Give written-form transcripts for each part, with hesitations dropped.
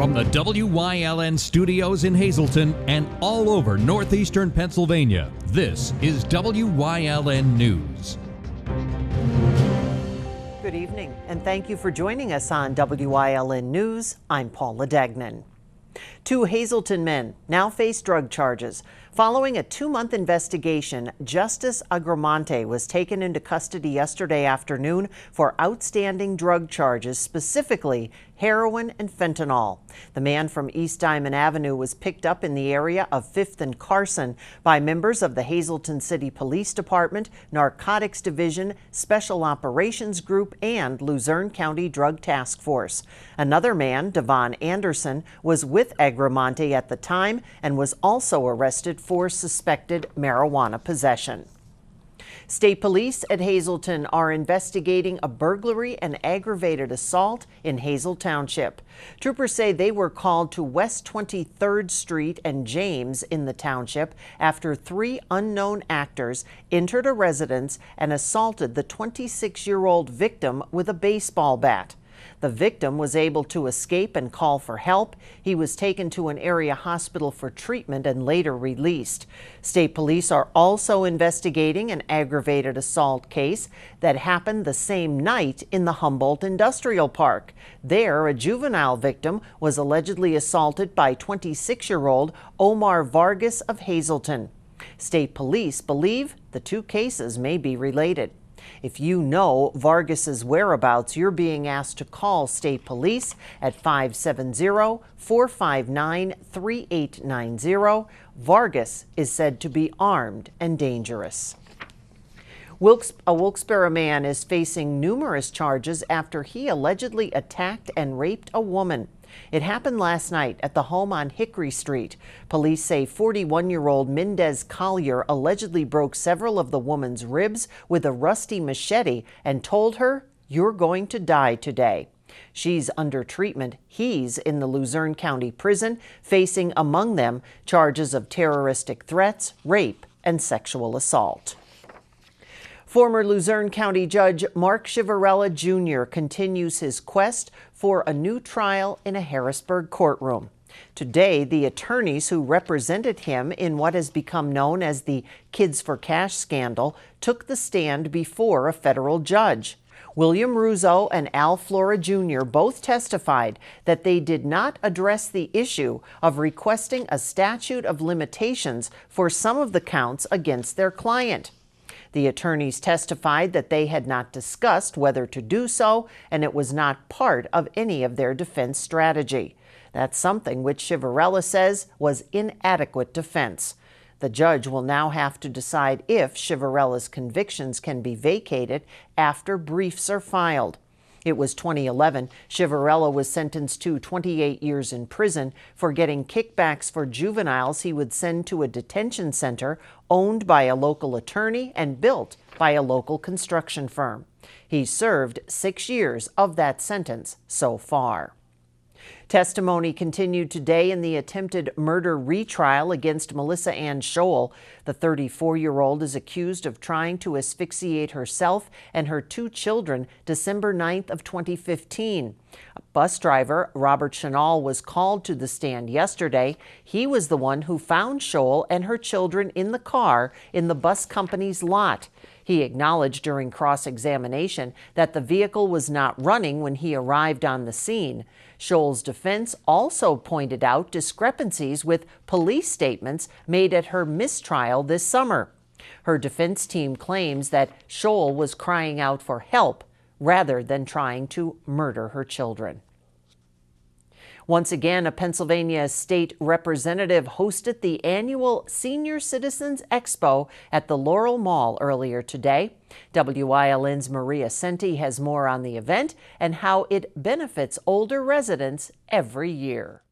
From the WYLN studios in Hazleton and all over northeastern Pennsylvania, this is WYLN News. Good evening, and thank you for joining us on WYLN News. I'm Paula Degnan. Two Hazleton men now face drug charges. Following a 2-month investigation, Justice Agramonte was taken into custody yesterday afternoon for outstanding drug charges, specifically heroin and fentanyl. The man from East Diamond Avenue was picked up in the area of 5th and Carson by members of the Hazleton City Police Department, Narcotics Division, Special Operations Group, and Luzerne County Drug Task Force. Another man, Devon Anderson, was with Agramonte at the time and was also arrested for suspected marijuana possession. State police at Hazleton are investigating a burglary and aggravated assault in Hazel Township. Troopers say they were called to West 23rd Street and James in the township after 3 unknown actors entered a residence and assaulted the 26-year-old victim with a baseball bat. The victim was able to escape and call for help. He was taken to an area hospital for treatment and later released. State police are also investigating an aggravated assault case that happened the same night in the Humboldt Industrial Park. There, a juvenile victim was allegedly assaulted by 26-year-old Omar Vargas of Hazleton. State police believe the 2 cases may be related. If you know Vargas's whereabouts, you're being asked to call state police at 570-459-3890. Vargas is said to be armed and dangerous. A Wilkes-Barre man is facing numerous charges after he allegedly attacked and raped a woman. It happened last night at the home on Hickory Street. Police say 41-year-old Mendez Collier allegedly broke several of the woman's ribs with a rusty machete and told her, "You're going to die today." She's under treatment. He's in the Luzerne County Prison, facing, among them, charges of terroristic threats, rape, and sexual assault. Former Luzerne County Judge Mark Chivarella Jr. continues his quest for a new trial in a Harrisburg courtroom. Today, the attorneys who represented him in what has become known as the Kids for Cash scandal took the stand before a federal judge. William Russo and Al Flora Jr. both testified that they did not address the issue of requesting a statute of limitations for some of the counts against their client. The attorneys testified that they had not discussed whether to do so, and it was not part of any of their defense strategy. That's something which Chivarella says was inadequate defense. The judge will now have to decide if Chivarella's convictions can be vacated after briefs are filed. It was 2011. Chivarella was sentenced to 28 years in prison for getting kickbacks for juveniles he would send to a detention center owned by a local attorney and built by a local construction firm. He served 6 years of that sentence so far. Testimony continued today in the attempted murder retrial against Melissa Ann Scholl. The 34-year-old is accused of trying to asphyxiate herself and her 2 children December 9th of 2015. Bus driver Robert Chenal was called to the stand yesterday. He was the one who found Scholl and her children in the car in the bus company's lot. He acknowledged during cross-examination that the vehicle was not running when he arrived on the scene. Scholl's defense also pointed out discrepancies with police statements made at her mistrial this summer. Her defense team claims that Scholl was crying out for help rather than trying to murder her children. Once again, a Pennsylvania state representative hosted the annual Senior Citizens Expo at the Laurel Mall earlier today. WYLN's Maria Senti has more on the event and how it benefits older residents every year.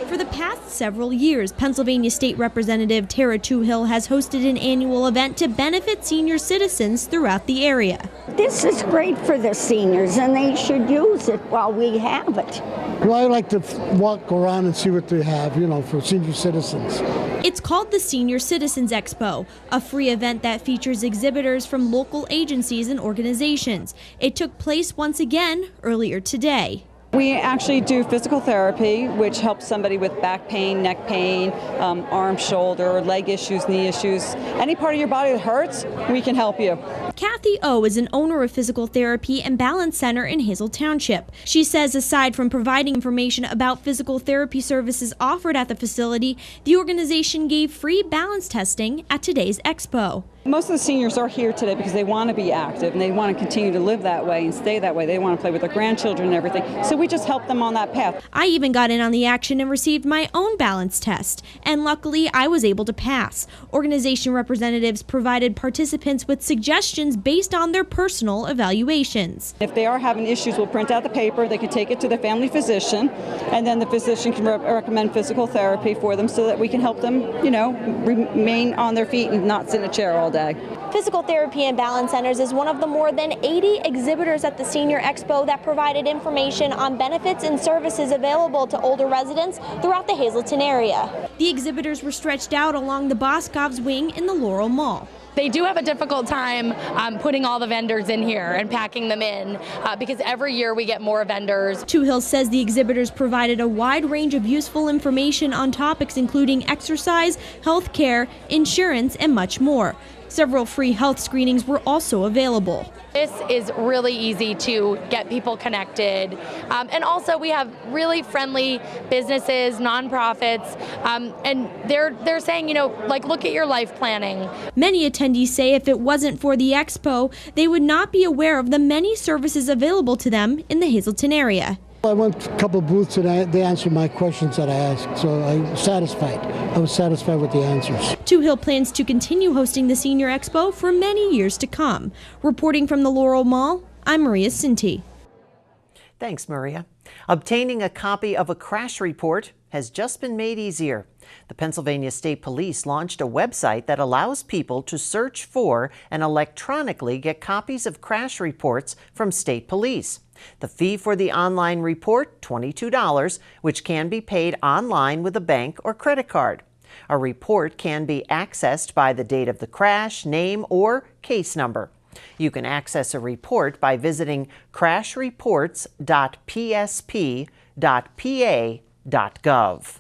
For the past several years, Pennsylvania State Representative Tara Teufel has hosted an annual event to benefit senior citizens throughout the area. This is great for the seniors, and they should use it while we have it. Well, I like to walk around and see what they have, for senior citizens. It's called the Senior Citizens Expo, a free event that features exhibitors from local agencies and organizations. It took place once again earlier today. We actually do physical therapy, which helps somebody with back pain, neck pain, arm, shoulder, leg issues, knee issues. Any part of your body that hurts, we can help you. Kathy O is an owner of Physical Therapy and Balance Center in Hazel Township. She says aside from providing information about physical therapy services offered at the facility, the organization gave free balance testing at today's Expo. Most of the seniors are here today because they want to be active and they want to continue to live that way and stay that way. They want to play with their grandchildren and everything. So we just help them on that path. I even got in on the action and received my own balance test. And luckily, I was able to pass. Organization representatives provided participants with suggestions based on their personal evaluations. If they are having issues, we'll print out the paper. They can take it to the family physician, and then the physician can recommend physical therapy for them so that we can help them, remain on their feet and not sit in a chair all day. Physical Therapy and Balance Centers is one of the more than 80 exhibitors at the Senior Expo that provided information on benefits and services available to older residents throughout the Hazleton area. The exhibitors were stretched out along the Boscov's wing in the Laurel Mall. They do have a difficult time putting all the vendors in here and packing them in because every year we get more vendors. Teufel says the exhibitors provided a wide range of useful information on topics including exercise, health care, insurance, and much more. Several free health screenings were also available. This is really easy to get people connected. And also we have really friendly businesses, nonprofits, and they're saying, look at your life planning. Many attendees say if it wasn't for the Expo, they would not be aware of the many services available to them in the Hazleton area. I went to a couple of booths and they answered my questions that I asked, so I was satisfied. I was satisfied with the answers. Teufel plans to continue hosting the Senior Expo for many years to come. Reporting from the Laurel Mall, I'm Maria Sinti. Thanks, Maria. Obtaining a copy of a crash report has just been made easier. The Pennsylvania State Police launched a website that allows people to search for and electronically get copies of crash reports from state police. The fee for the online report, $22, which can be paid online with a bank or credit card. A report can be accessed by the date of the crash, name, or case number. You can access a report by visiting crashreports.psp.pa.gov.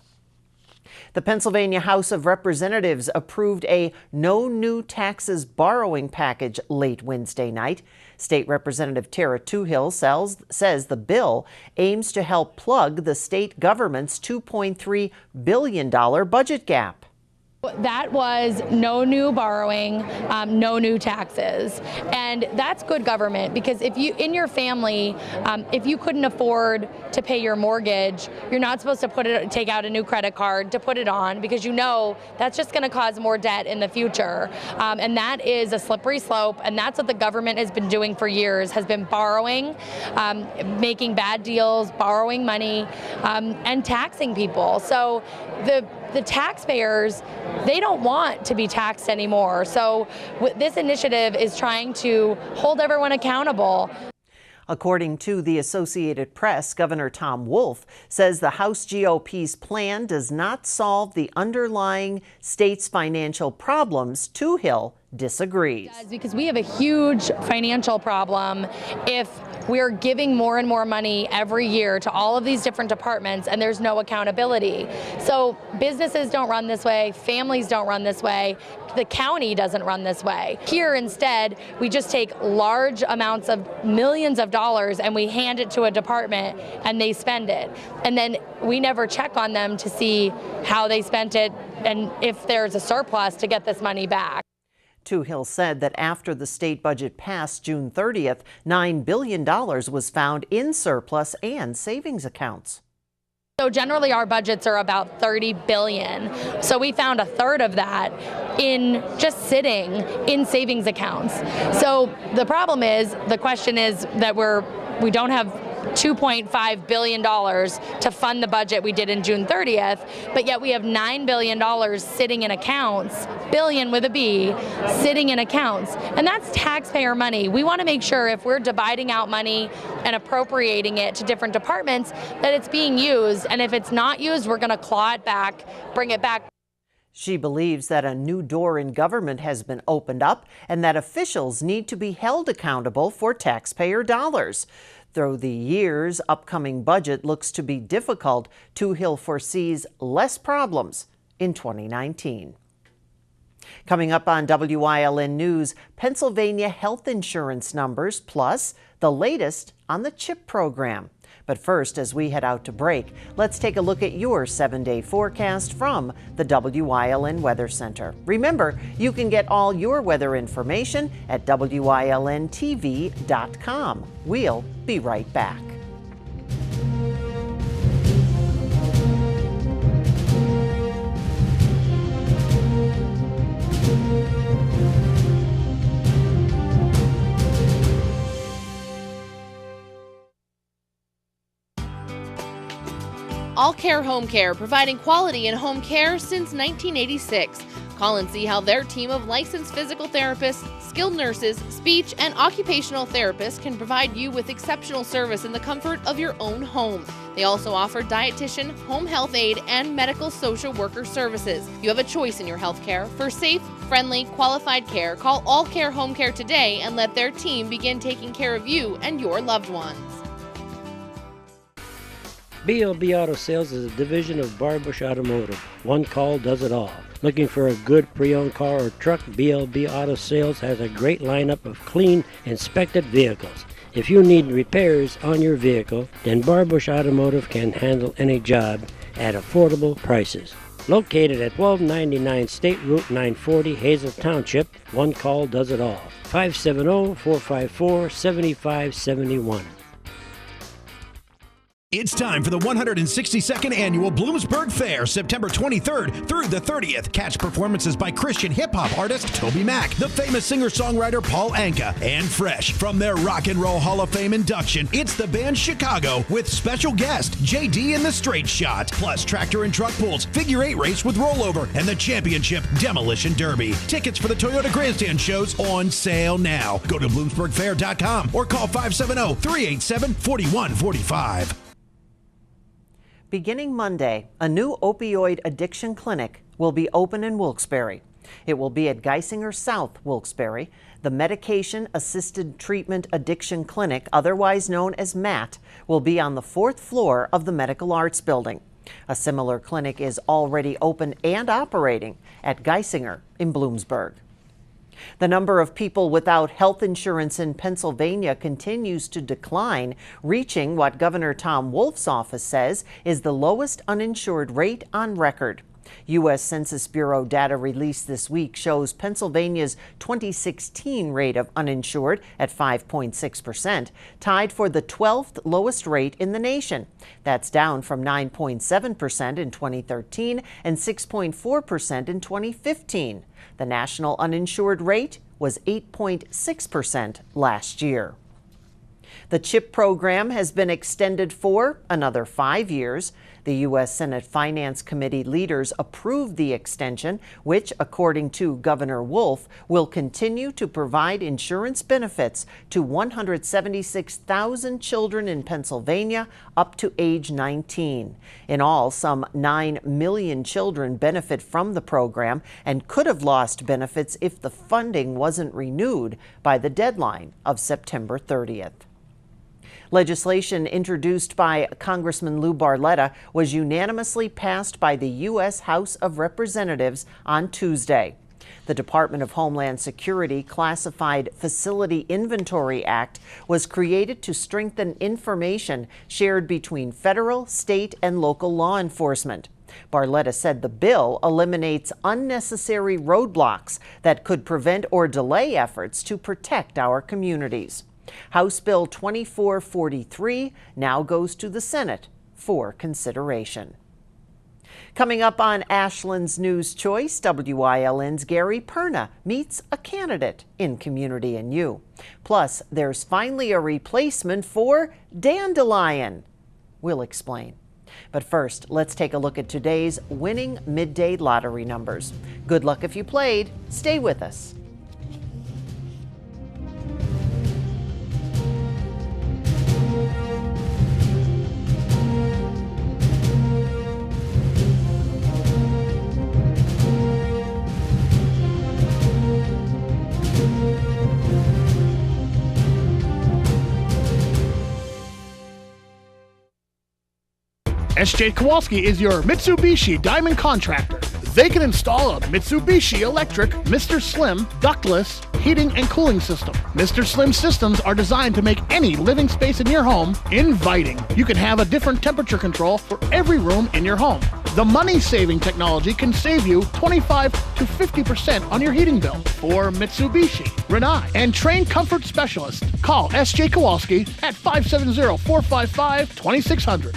The Pennsylvania House of Representatives approved a no new taxes borrowing package late Wednesday night. State Representative Tara Teufel says the bill aims to help plug the state government's $2.3 billion budget gap. That was no new borrowing, no new taxes. And that's good government because if you, in your family, if you couldn't afford to pay your mortgage, you're not supposed to take out a new credit card to put it on because that's just going to cause more debt in the future. And that is a slippery slope. And that's what the government has been doing for years, has been borrowing, making bad deals, borrowing money, and taxing people. So the taxpayers, they don't want to be taxed anymore. So this initiative is trying to hold everyone accountable. According to the Associated Press, Governor Tom Wolf says the House GOP's plan does not solve the underlying state's financial problems. Teufel disagrees. Because we have a huge financial problem if we're giving more and more money every year to all of these different departments and there's no accountability. So businesses don't run this way, families don't run this way, the county doesn't run this way. Here instead, we just take large amounts of millions of dollars and we hand it to a department and they spend it. And then we never check on them to see how they spent it and if there's a surplus to get this money back. Teufel said that after the state budget passed June 30th, $9 billion was found in surplus and savings accounts. So generally our budgets are about $30 billion. So we found a third of that in just sitting in savings accounts. So the question is that we don't have $2.5 billion to fund the budget we did in June 30th, but yet we have $9 billion sitting in accounts, billion with a B, sitting in accounts. And that's taxpayer money. We want to make sure if we're dividing out money and appropriating it to different departments, that it's being used. And if it's not used, we're going to claw it back, bring it back. She believes that a new door in government has been opened up and that officials need to be held accountable for taxpayer dollars. Though the year's upcoming budget looks to be difficult, Teufel foresees less problems in 2019. Coming up on WYLN News, Pennsylvania health insurance numbers, plus the latest on the CHIP program. But first, as we head out to break, let's take a look at your 7-day forecast from the WYLN Weather Center. Remember, you can get all your weather information at WYLNTV.com. We'll be right back. All Care Home Care, providing quality in home care since 1986. Call and see how their team of licensed physical therapists, skilled nurses, speech, and occupational therapists can provide you with exceptional service in the comfort of your own home. They also offer dietitian, home health aide, and medical social worker services. You have a choice in your health care. For safe, friendly, qualified care, call All Care Home Care today and let their team begin taking care of you and your loved ones. BLB Auto Sales is a division of Barbush Automotive. One call does it all. Looking for a good pre-owned car or truck? BLB Auto Sales has a great lineup of clean, inspected vehicles. If you need repairs on your vehicle, then Barbush Automotive can handle any job at affordable prices. Located at 1299 State Route 940, Hazel Township, one call does it all. 570-454-7571. It's time for the 162nd Annual Bloomsburg Fair, September 23rd through the 30th. Catch performances by Christian hip-hop artist Toby Mac, the famous singer-songwriter Paul Anka, and fresh from their Rock and Roll Hall of Fame induction, it's the band Chicago with special guest JD and the Straight Shot, plus tractor and truck pulls, figure 8 race with rollover, and the championship Demolition Derby. Tickets for the Toyota Grandstand shows on sale now. Go to bloomsburgfair.com or call 570-387-4145. Beginning Monday, a new opioid addiction clinic will be open in Wilkes-Barre. It will be at Geisinger South, Wilkes-Barre. The Medication Assisted Treatment Addiction Clinic, otherwise known as MAT, will be on the 4th floor of the Medical Arts Building. A similar clinic is already open and operating at Geisinger in Bloomsburg. The number of people without health insurance in Pennsylvania continues to decline, reaching what Governor Tom Wolf's office says is the lowest uninsured rate on record. U.S. Census Bureau data released this week shows Pennsylvania's 2016 rate of uninsured at 5.6%, tied for the 12th lowest rate in the nation. That's down from 9.7% in 2013 and 6.4% in 2015. The national uninsured rate was 8.6% last year. The CHIP program has been extended for another 5 years. The U.S. Senate Finance Committee leaders approved the extension, which, according to Governor Wolf, will continue to provide insurance benefits to 176,000 children in Pennsylvania up to age 19. In all, some 9 million children benefit from the program and could have lost benefits if the funding wasn't renewed by the deadline of September 30th. Legislation introduced by Congressman Lou Barletta was unanimously passed by the U.S. House of Representatives on Tuesday. The Department of Homeland Security Classified Facility Inventory Act was created to strengthen information shared between federal, state, and local law enforcement. Barletta said the bill eliminates unnecessary roadblocks that could prevent or delay efforts to protect our communities. House Bill 2443 now goes to the Senate for consideration. Coming up on Ashland's News Choice, WYLN's Gary Perna meets a candidate in Community and You. Plus, there's finally a replacement for Dandelion. We'll explain. But first, let's take a look at today's winning midday lottery numbers. Good luck if you played. Stay with us. S.J. Kowalski is your Mitsubishi Diamond contractor. They can install a Mitsubishi electric Mr. Slim ductless heating and cooling system. Mr. Slim systems are designed to make any living space in your home inviting. You can have a different temperature control for every room in your home. The money-saving technology can save you 25 to 50% on your heating bill. For Mitsubishi, Rinnai, and trained comfort specialists, call S.J. Kowalski at 570-455-2600.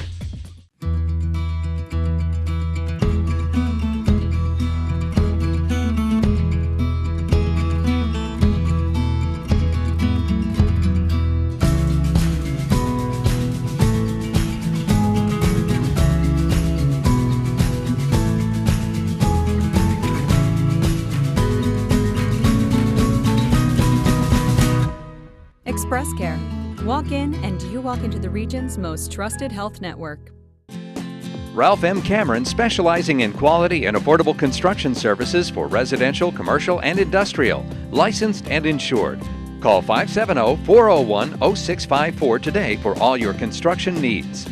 Express Care. Walk in and you walk into the region's most trusted health network. Ralph M. Cameron, specializing in quality and affordable construction services for residential, commercial, and industrial, licensed and insured. Call 570-401-0654 today for all your construction needs.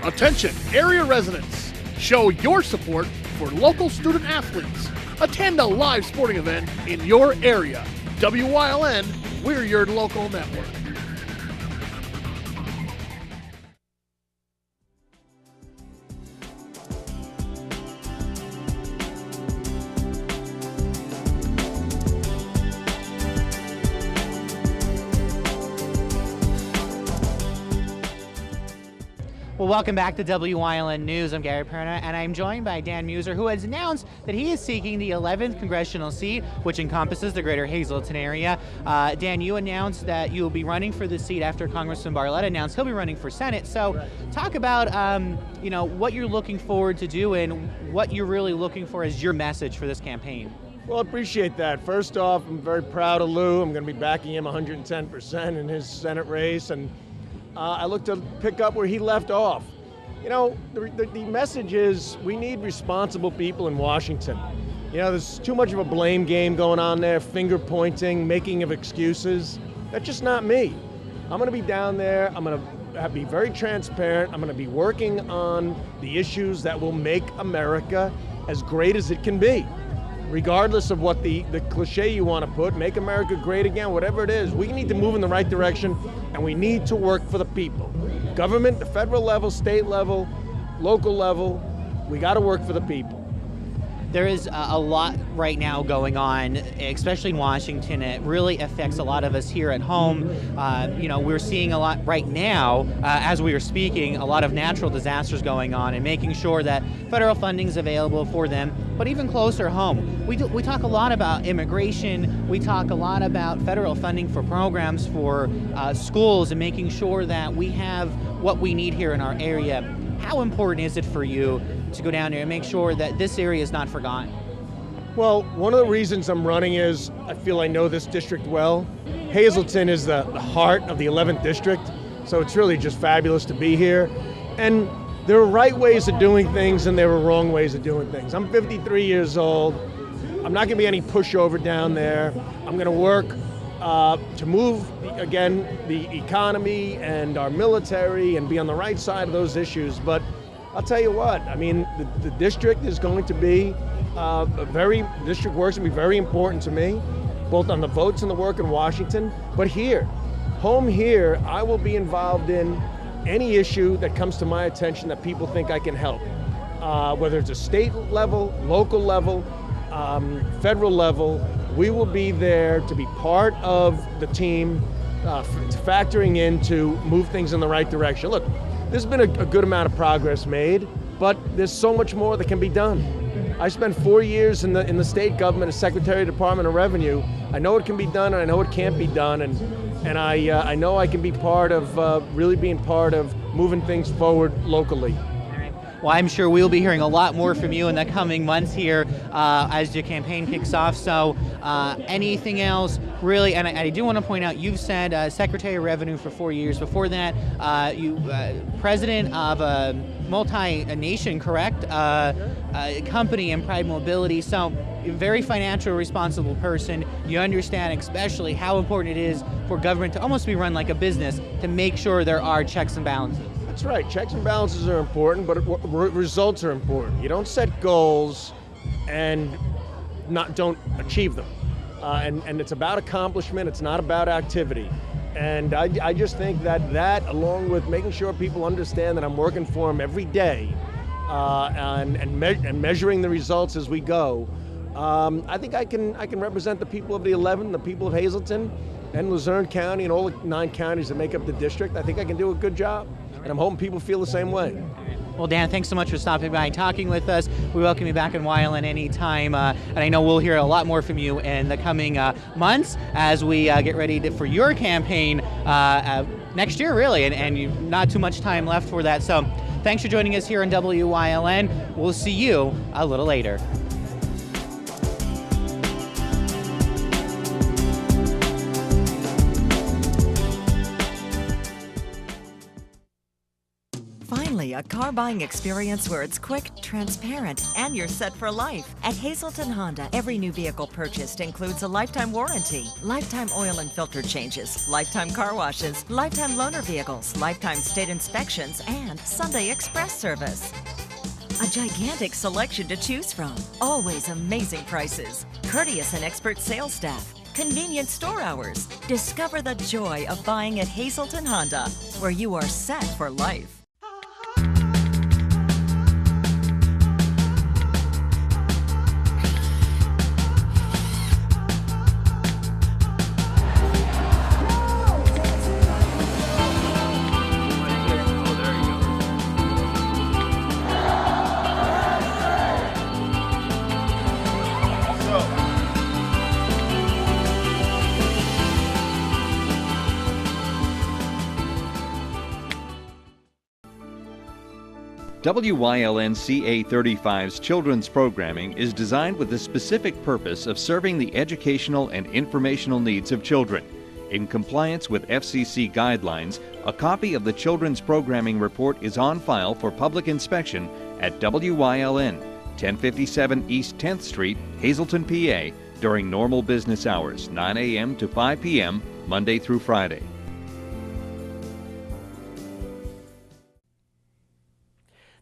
Attention, area residents. Show your support for local student athletes. Attend a live sporting event in your area. WYLN, we're your local network. Well, welcome back to WYLN News. I'm Gary Perna, and I'm joined by Dan Muser, who has announced that he is seeking the 11th congressional seat, which encompasses the greater Hazleton area. Dan, you announced that you will be running for the seat after Congressman Barletta announced he'll be running for Senate. So talk about, what you're looking forward to do and what you're really looking for as your message for this campaign. Well, I appreciate that. First off, I'm very proud of Lou. I'm going to be backing him 110% in his Senate race, and I look to pick up where he left off. You know, the message is we need responsible people in Washington. You know, there's too much of a blame game going on there, finger pointing, making of excuses. That's just not me. I'm going to be down there. I'm going to be very transparent. I'm going to be working on the issues that will make America as great as it can be. Regardless of what the cliche you want to put, make America great again, whatever it is, we need to move in the right direction, and we need to work for the people. Government, the federal level, state level, local level, we got to work for the people. There is a lot right now going on, especially in Washington. It really affects a lot of us here at home. We're seeing a lot right now, as we are speaking, a lot of natural disasters going on and making sure that federal funding is available for them. But even closer home, we talk a lot about immigration. We talk a lot about federal funding for programs for schools and making sure that we have what we need here in our area. How important is it for you to go down there and make sure that this area is not forgotten? Well, one of the reasons I'm running is I feel I know this district well. Hazleton is the heart of the 11th district, so it's really just fabulous to be here. And there are right ways of doing things and there are wrong ways of doing things. I'm 53 years old. I'm not going to be any pushover down there. I'm going to work to move, again, the economy and our military and be on the right side of those issues. But I'll tell you what, I mean, the district is going to be district work's going to be very important to me, both on the votes and the work in Washington. But here, home here, I will be involved in any issue that comes to my attention that people think I can help, whether it's a state level, local level, federal level. We will be there to be part of the team, factoring in to move things in the right direction. Look, there's been a good amount of progress made, but there's so much more that can be done. I spent 4 years in the state government as Secretary of Department of Revenue. I know it can be done and I know it can't be done, and I know I can be part of, really being part of moving things forward locally. Well, I'm sure we'll be hearing a lot more from you in the coming months here as your campaign kicks off. So anything else, really, and I do want to point out, you've said Secretary of Revenue for 4 years. Before that, you president of a multi-nation, correct, company in Pride Mobility. So a very financially responsible person. You understand especially how important it is for government to almost be run like a business to make sure there are checks and balances. That's right. Checks and balances are important, but results are important. You don't set goals and don't achieve them. And it's about accomplishment. It's not about activity. And I just think that along with making sure people understand that I'm working for them every day and measuring the results as we go, I think I can represent the people of the 11, the people of Hazleton and Luzerne County and all the 9 counties that make up the district. I think I can do a good job, and I'm hoping people feel the same way. Well, Dan, thanks so much for stopping by and talking with us. We welcome you back in Wyln anytime, and I know we'll hear a lot more from you in the coming months as we get ready for your campaign next year, really, and you've not too much time left for that. So thanks for joining us here on WYLN. We'll see you a little later. Finally, a car buying experience where it's quick, transparent, and you're set for life. At Hazleton Honda, every new vehicle purchased includes a lifetime warranty, lifetime oil and filter changes, lifetime car washes, lifetime loaner vehicles, lifetime state inspections, and Sunday express service. A gigantic selection to choose from, always amazing prices, courteous and expert sales staff, convenient store hours. Discover the joy of buying at Hazleton Honda, where you are set for life. WYLN CA35's children's programming is designed with the specific purpose of serving the educational and informational needs of children. In compliance with FCC guidelines, a copy of the children's programming report is on file for public inspection at WYLN, 1057 East 10th Street, Hazleton, PA, during normal business hours, 9 a.m. to 5 p.m., Monday through Friday.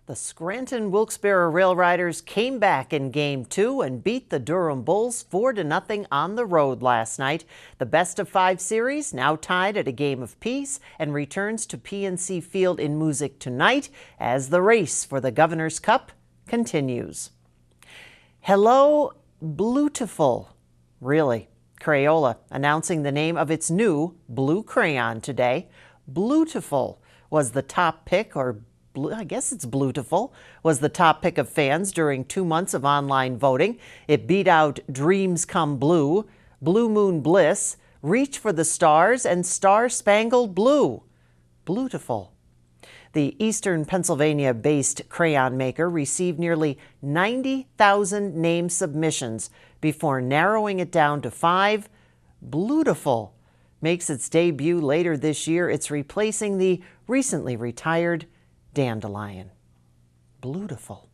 The Scranton-Wilkes-Barre RailRiders came back in Game 2 and beat the Durham Bulls 4-0 on the road last night. The best-of-5 series now tied at a game apiece and returns to PNC Field in Moosic tonight as the race for the Governor's Cup continues. Hello, Bluetiful. Really, Crayola announcing the name of its new blue crayon today. Bluetiful was the top pick, or I guess it's Bluetiful, was the top pick of fans during 2 months of online voting. It beat out Dreams Come Blue, Blue Moon Bliss, Reach for the Stars, and Star Spangled Blue. Bluetiful. The Eastern Pennsylvania-based crayon maker received nearly 90,000 name submissions before narrowing it down to 5. Bluetiful makes its debut later this year. It's replacing the recently retired Dandelion. Bluetiful.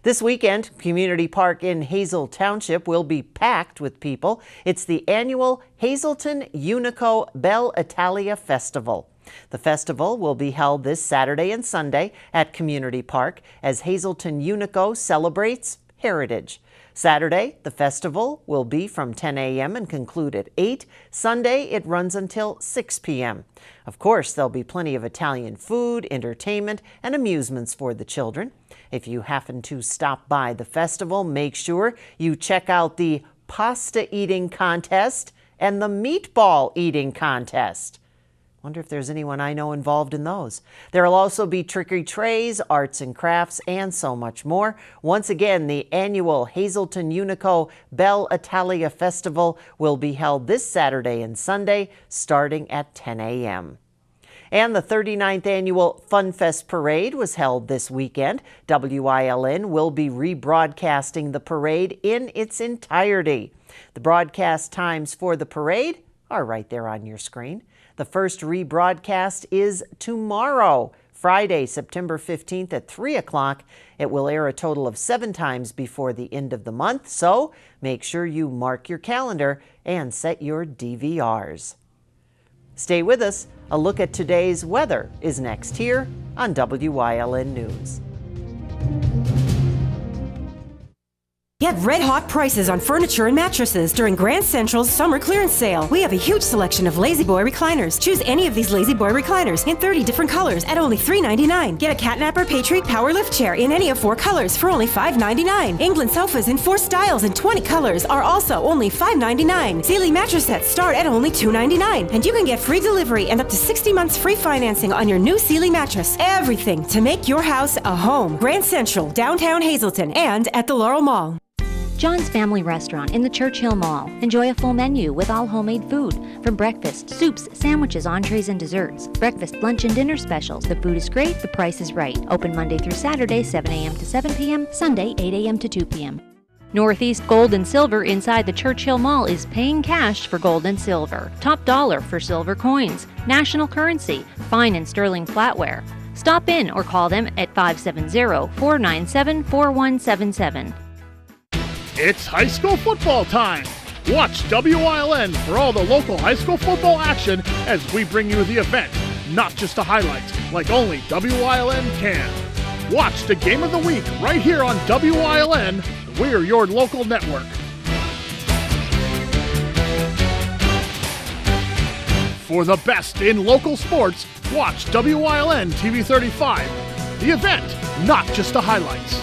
This weekend, Community Park in Hazel Township will be packed with people. It's the annual Hazleton Unico Belle Italia Festival. The festival will be held this Saturday and Sunday at Community Park as Hazleton Unico celebrates heritage. Saturday, the festival will be from 10 a.m. and conclude at 8. Sunday, it runs until 6 p.m. Of course, there'll be plenty of Italian food, entertainment, and amusements for the children. If you happen to stop by the festival, make sure you check out the pasta eating contest and the meatball eating contest. Wonder if there's anyone I know involved in those. There will also be trick-or-trays, arts and crafts, and so much more. Once again, the annual Hazleton Unico Belle Italia Festival will be held this Saturday and Sunday, starting at 10 a.m. And the 39th annual Fun Fest Parade was held this weekend. WYLN will be rebroadcasting the parade in its entirety. The broadcast times for the parade are right there on your screen. The first rebroadcast is tomorrow, Friday, September 15th at 3 o'clock. It will air a total of 7 times before the end of the month, so make sure you mark your calendar and set your DVRs. Stay with us. A look at today's weather is next here on WYLN News. Get red-hot prices on furniture and mattresses during Grand Central's summer clearance sale. We have a huge selection of Lazy Boy recliners. Choose any of these Lazy Boy recliners in 30 different colors at only $3.99. Get a Catnapper Patriot Power Lift Chair in any of 4 colors for only $5.99. England sofas in 4 styles and 20 colors are also only $5.99. Sealy mattress sets start at only $2.99. And you can get free delivery and up to 60 months free financing on your new Sealy mattress. Everything to make your house a home. Grand Central, downtown Hazleton, and at the Laurel Mall. John's Family Restaurant in the Churchill Mall. Enjoy a full menu with all homemade food. From breakfast, soups, sandwiches, entrees, and desserts. Breakfast, lunch, and dinner specials. The food is great, the price is right. Open Monday through Saturday, 7 a.m. to 7 p.m., Sunday, 8 a.m. to 2 p.m. Northeast Gold and Silver inside the Churchill Mall is paying cash for gold and silver. Top dollar for silver coins. National currency. Fine and sterling flatware. Stop in or call them at 570-497-4177. It's high school football time. Watch WYLN for all the local high school football action as we bring you the event, not just the highlights, like only WYLN can. Watch the game of the week right here on WYLN. We're your local network. For the best in local sports, watch WYLN TV 35. The event, not just the highlights.